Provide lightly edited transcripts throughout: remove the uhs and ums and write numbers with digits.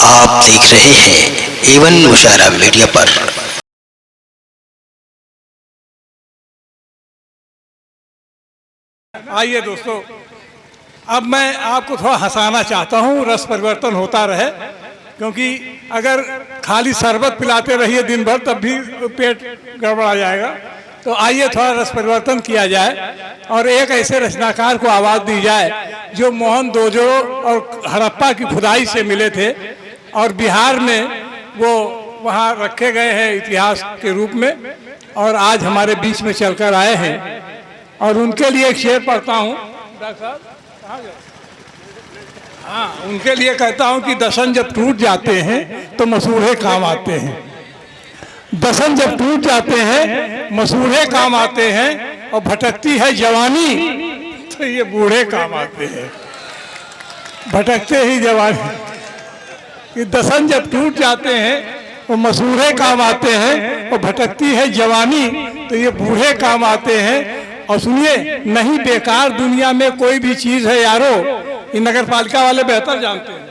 आप देख रहे हैं एवन मुशायरा मीडिया पर। आइए दोस्तों, अब मैं आपको थोड़ा हंसाना चाहता हूँ, रस परिवर्तन होता रहे, क्योंकि अगर खाली शरबत पिलाते रहिए दिन भर तब भी पेट गड़बड़ा जाएगा। तो आइए थोड़ा रस परिवर्तन किया जाए और एक ऐसे रचनाकार को आवाज़ दी जाए जो मोहन दोजो और हड़प्पा की खुदाई से मिले थे और बिहार में वो वहाँ रखे गए हैं इतिहास के रूप में और आज हमारे बीच में चलकर आए हैं। और उनके लिए एक शेर पढ़ता हूँ। डॉक्टर साहब कहाँ गए? हाँ, उनके लिए कहता हूँ कि दसन जब टूट जाते हैं तो मसूड़े काम आते हैं। दसन जब टूट जाते हैं मसूड़े काम आते हैं और भटकती है जवानी तो ये बूढ़े काम आते हैं। भटकते ही जवानी कि दसन जब टूट जाते हैं वो मसूड़े काम आते हैं और भटकती है जवानी तो ये बूढ़े काम आते हैं। और सुनिए, नहीं बेकार दुनिया में कोई भी चीज़ है यारो, ये नगर पालिका वाले बेहतर जानते हैं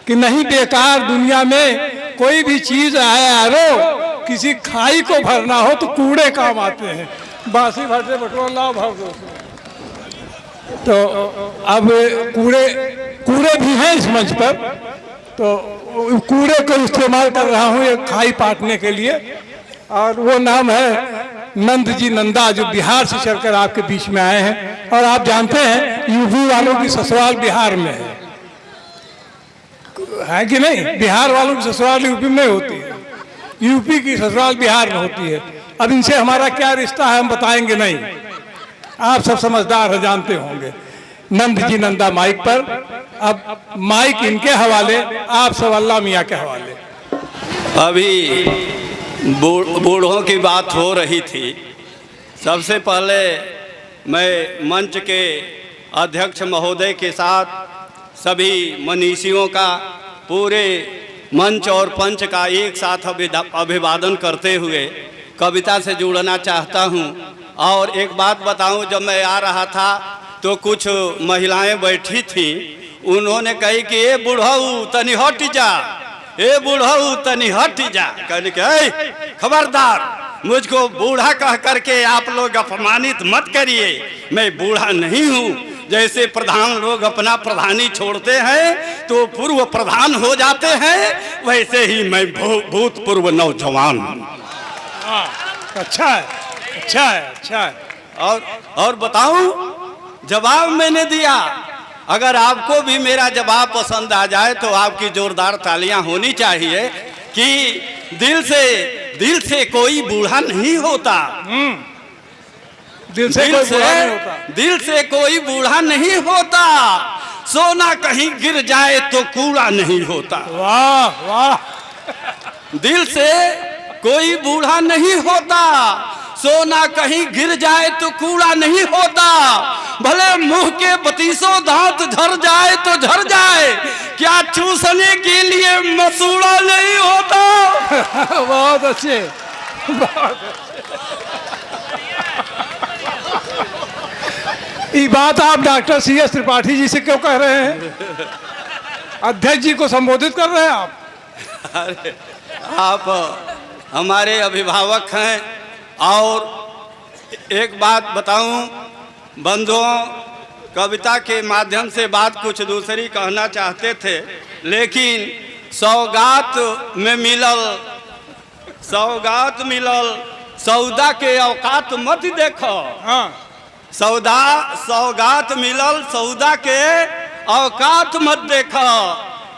कि नहीं बेकार दुनिया में कोई भी चीज़ है यारो, किसी खाई को भरना हो तो कूड़े काम आते हैं। बासी भर से बटोर लाओ भर दो। तो अब कूड़े भी हैं इस मंच पर, तो कूड़े को इस्तेमाल कर रहा हूँ एक खाई पाटने के लिए, और वो नाम है नंद जी नंदा, जो बिहार से चलकर आपके बीच में आए हैं। और आप जानते हैं यूपी वालों की ससुराल बिहार में है कि नहीं? बिहार वालों की ससुराल यूपी में होती है, यूपी की ससुराल बिहार में होती है। अब इनसे हमारा क्या रिश्ता है हम बताएंगे नहीं, आप सब समझदार हैं, जानते होंगे। नंद जी नंदा माइक पर, अब माइक इनके हवाले, आप सब अल्लाह मियाँ के हवाले। अभी बूढ़ों की बात हो रही थी। सबसे पहले मैं मंच के अध्यक्ष महोदय के साथ सभी मनीषियों का, पूरे मंच और पंच का एक साथ अभिवादन करते हुए कविता से जुड़ना चाहता हूं। और एक बात बताऊं, जब मैं आ रहा था तो कुछ महिलाएं बैठी थीं, उन्होंने कही कि ए बूढ़ऊ तनी हट जा, ए बूढ़ऊ तनी हट जा। कहने के खबरदार, मुझको बूढ़ा कह करके आप लोग अपमानित मत करिए, मैं बूढ़ा नहीं हूँ। जैसे प्रधान लोग अपना प्रधानी छोड़ते हैं तो पूर्व प्रधान हो जाते हैं, वैसे ही मैं भूतपूर्व नौजवान हूँ। अच्छा है, अच्छा है, अच्छा है। और बताऊं, जवाब मैंने दिया। अगर आपको भी मेरा जवाब पसंद आ जाए तो आपकी जोरदार तालियां होनी चाहिए कि दिल से कोई बूढ़ा नहीं होता। दिल से कोई बूढ़ा नहीं होता, सोना कहीं गिर जाए तो कूड़ा नहीं होता। वाह वाह। दिल से कोई बूढ़ा नहीं होता, सोना कहीं गिर जाए तो कूड़ा नहीं होता। भले मुंह के बतीसों दांत झड़ जाए तो झड़ जाए, क्या चूसने के लिए मसूड़ा नहीं होता। बहुत अच्छे, बहुत अच्छे। ये बात आप डॉक्टर CS त्रिपाठी जी से क्यों कह रहे हैं? अध्यक्ष जी को संबोधित कर रहे हैं आप। अरे आप हमारे अभिभावक हैं। और एक बात बताऊं बंधुओं, कविता के माध्यम से बात कुछ दूसरी कहना चाहते थे, लेकिन सौगात मिलल सौदा के औकात मत देखो। हाँ, सौगात मिलल सौदा के औकात मत देखो।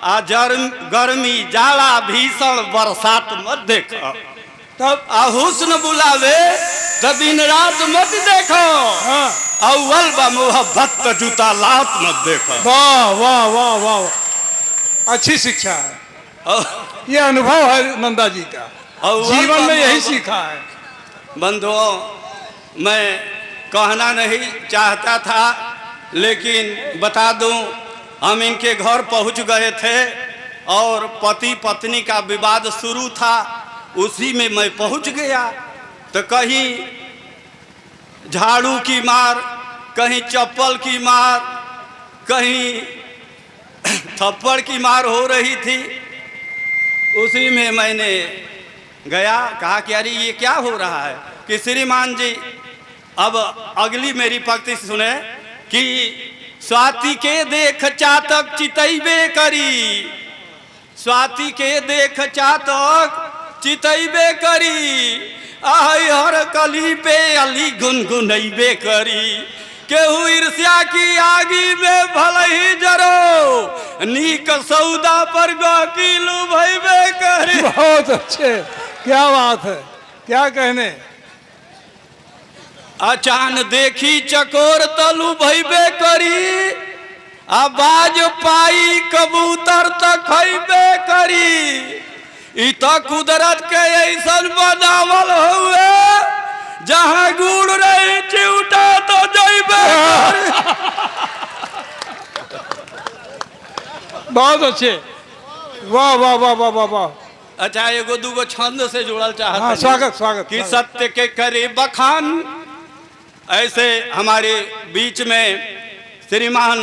आ गर्मी जाड़ा भीषण बरसात मत देखो। तब हुस्न बुलावे तो दिन रात मत देखो। हाँ। अव्वल बा मोहब्बत तो जूता लात मत देखो। वाह वाह वाह वाह, अच्छी शिक्षा है। ये अनुभव है नंदा जी का, जीवन में यही सीखा है। बंधुओं, मैं कहना नहीं चाहता था, लेकिन बता दूं, हम इनके घर पहुंच गए थे और पति पत्नी का विवाद शुरू था, उसी में मैं पहुंच गया। तो कहीं झाड़ू की मार, कहीं चप्पल की मार, कहीं थप्पड़ की मार हो रही थी। उसी में मैंने गया, कहा कि अरे ये क्या हो रहा है कि श्रीमान जी अब अगली मेरी पंक्ति सुने कि स्वाति के देख चातक चितैबे करी, स्वाति के देख चातक चितैबे करी, आई हर कली पे अली गुनगुनैबे करी, केहू ईर्ष्या की आगी में भले ही जरो, नीक सौदा पर गकीलू भैबे करी। बहुत अच्छे, क्या बात है, क्या कहने। अचान देखी चकोर तलू भैबे करी, आवाज पाई कबूतर तक खैबे करी, इ तो कुदरत के ऐसन बनावल हुए, जहाँ गुड़ रही चिउटा तो जैबे करी। बहुत अच्छे, वाह वाह वाह वाह वाह वाह। अच्छा एगो दूगो छंद से जुड़ल चाहत हाँ, स्वागत स्वागत। कि सत्य के करे बखान। ऐसे हमारे बीच में श्रीमान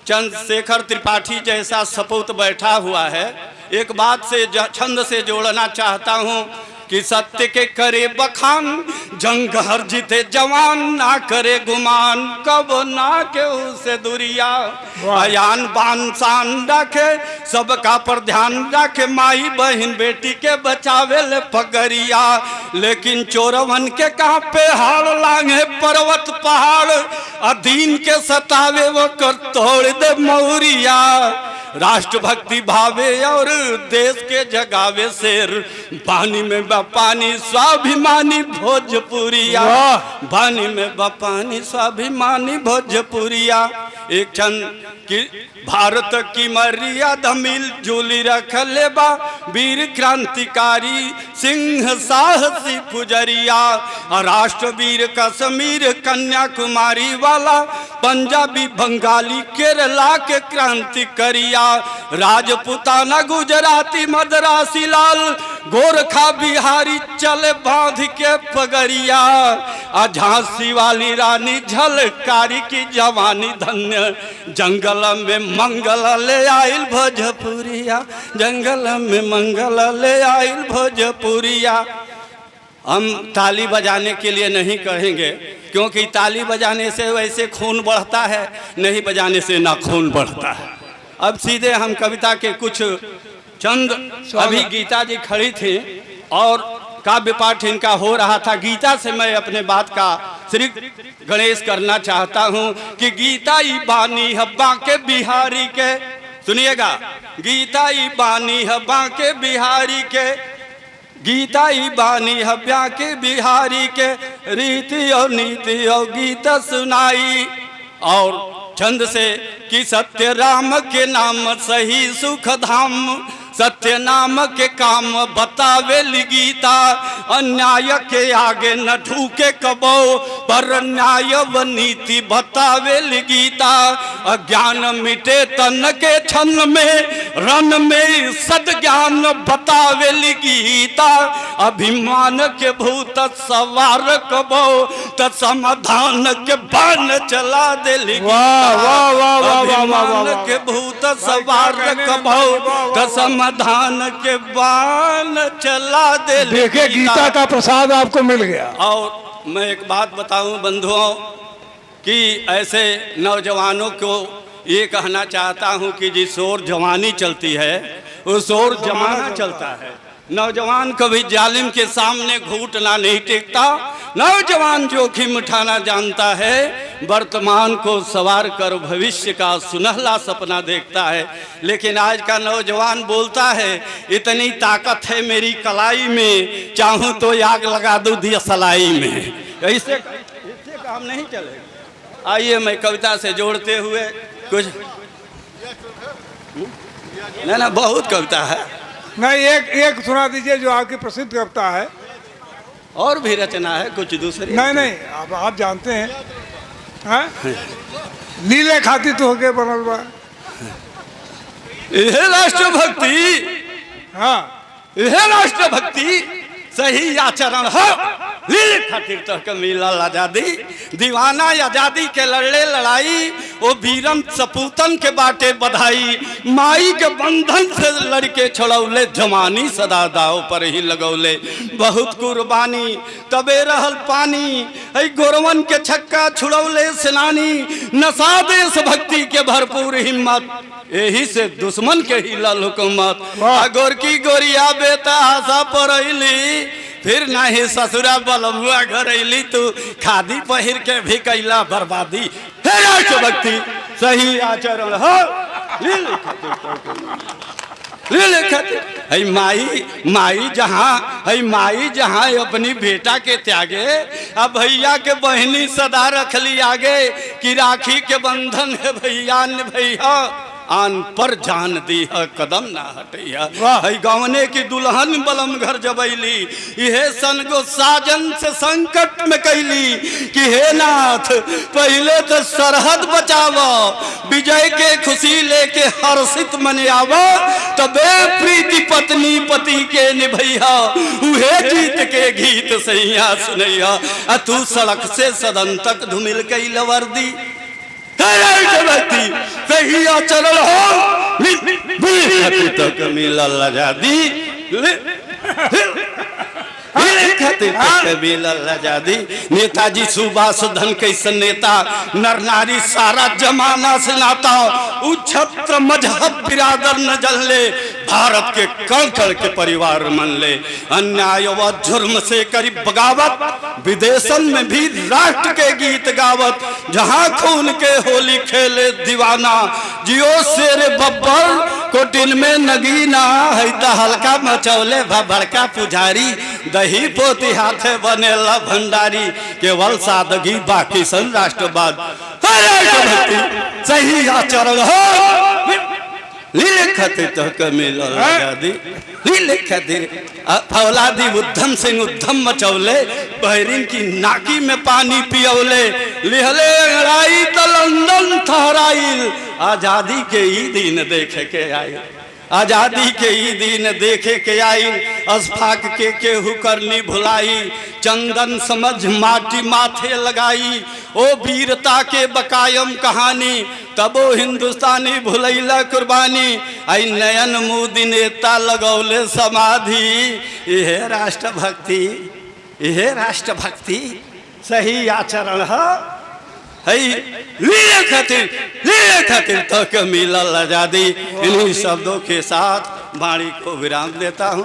चंद्रशेखर त्रिपाठी जैसा सपूत बैठा हुआ है। एक बात से छंद से जोड़ना चाहता हूँ कि सत्य के करे बखान, जंग हर जीते जवान, ना करे गुमान, कब ना के उसे दुरिया, अयान बान शान रखे, सबका पर ध्यान रखे, माई बहन बेटी के बचावे ले पगरिया, लेकिन चोरवन के कहाँ पे हाल लांगे पर्वत पहाड़, अधीन के सतावे वो कर तोड़ दे मौरिया, राष्ट्रभक्ति भावे और देश के जगावे शेर, पानी में पानी स्वाभिमानी भोजपुरिया, पानी में पानी स्वाभिमानी भोजपुरिया। एक क्षण की भारत की मर्यादा मिल जुली रख लेबा, वीर क्रांतिकारी सिंह साहसी पुजरिया, राष्ट्रवीर कश्मीर कन्याकुमारी वाला, पंजाबी बंगाली केरला के क्रांति करिया, राजपुताना गुजराती मद्रासी लाल, गोरखा बिहारी चले बांध के पगरिया, झांसी वाली रानी झलकारी की जवानी धन्य, जंगल में मंगल ले आइल भोजपुरिया, जंगल में मंगल ले आइल भोजपुरिया। हम ताली बजाने के लिए नहीं कहेंगे, क्योंकि ताली बजाने से वैसे खून बढ़ता है, नहीं बजाने से ना खून बढ़ता है। अब सीधे हम कविता के कुछ चंद, अभी गीता जी खड़ी थी और काव्य पाठ इनका हो रहा था। गीता से मैं अपने बात का श्री गणेश करना चाहता हूँ कि गीता ई बानी हब्बा के बिहारी के, सुनिएगा, गीता ई बानी हब्बा के बिहारी के, गीता ई बानी हब्बा के बिहारी के, रीति और नीति और गीता सुनाई। और छंद से कि सत्य राम के नाम सही सुख धाम, सत्य नाम के काम बतावेली गीता, अन्याय के आगे न ढूके कबो, पर न्याय व नीति बतावेली गीता, अज्ञान मिटे तन के क्षण में, रन में सद्ज्ञान बतावेली गीता, अभिमान के भूत सवार कबो, त समाधान के बाण चला देली गीता, अभिमान के भूत सवार कबो, त समाधान के बाण चला दे। देखिए गीता का प्रसाद आपको मिल गया। और मैं एक बात बताऊं बंधुओं कि ऐसे नौजवानों को ये कहना चाहता हूं कि जिस ओर जवानी चलती है उस ओर जमाना चलता है। नौजवान कभी जालिम के सामने घुटना नहीं टेकता, नौजवान जोखिम उठाना जानता है, वर्तमान को सवार कर भविष्य का सुनहला सपना देखता है। लेकिन आज का नौजवान बोलता है इतनी ताकत है मेरी कलाई में, चाहूं तो आग लगा दूं दिया सलाई में। इससे काम नहीं चलेगा। आइए मैं कविता से जोड़ते हुए कुछ, ना बहुत कविता है, नहीं एक सुना दीजिए जो आपकी प्रसिद्ध कविता है। और भी रचना है कुछ दूसरी। नहीं आप जानते हैं, हाँ? लीले खाती तो होके बनल बा। यह राष्ट्रभक्ति, हाँ यह राष्ट्रभक्ति सही आचरण हो, लीले खातिर तो मिलल आजादी, दीवाना आजादी के लड़ले लड़ाई, वो वीरम सपूतन के बाटे बधाई, माई के बंधन से लड़के छुड़ौले, जवानी सदा दाव पर ही लगौले, बहुत कुर्बानी तबे रहल पानी, ऐ गोरवन के छक्का छुड़ौले सेनानी, नशा देश भक्ति के भरपूर हिम्मत, यही से दुश्मन के हिलल हुकूमत, गोरकी गोरिया बेटा आशा परैली, फिर नहीं ससुरा बलमुआ घर अली, तू खादी पहिर के भी कैला बर्बादी, हे राष्ट्रभक्ति सही आचरण हो माई जहाँ अपनी बेटा के त्यागे, अब भैया के बहनी सदा रखली आगे, कि राखी के बंधन है भैया ने भैया, आन पर जान दी है कदम ना हटैया, गवने की दुल्हन बलम घर जबैली, यह सन को साजन से संकट में कैली, कि हे नाथ पहले तो सरहद बचावो, विजय के खुशी लेके हर्षित मनावो, तबे प्रीति पत्नी पति के निभैया, उहे जीत के गीत सैया सुनैया, तू सड़क से सदन तक धुमिल कैल वर्दी, सही आचरण हो तक मिलल आजादी, आजादी। नेताजी सुभाष धन कैसे नेता, नर नारी सारा जमाना से नाता, उच्छत्र मजहब बिरादर न जलले, भारत के कण कण के परिवार मन ले, अन्याय व जुर्म से करी बगावत, विदेशन में भी राष्ट्र के गीत गावत, जहाँ खून के होली खेले दीवाना, जियो शेर बब्बर कोटिन में नगीना, है हल्का मचौले भड़का पुजारी, दही पोती हाथे बनेला भंडारी, केवल सादगी बाकी सन राष्ट्रवाद, सही आचरण हो लीले खातिर तो मिलल आजादी, लीले खातिर फौलादी उद्धम सिंह उद्धम मचौले, बहरीन की नाकी में पानी पियौले, लिहले लड़ाई तो लंदन ठहराइल, आजादी के ही दिन देखे के आए, आजादी के ही दिन देखे के आई, अशफाक के केहू करनी भुलाई, चंदन समझ माटी माथे लगाई, ओ वीरता के बकायम कहानी, तबो हिंदुस्तानी भुलैला कुर्बानी, आई नयन मोदी नेता लगौले समाधि, यह राष्ट्रभक्ति, यह राष्ट्रभक्ति सही आचरण है, लिए खातिर तक मिलल आजादी। इन्हीं शब्दों के साथ वाणी को विराम देता हूँ।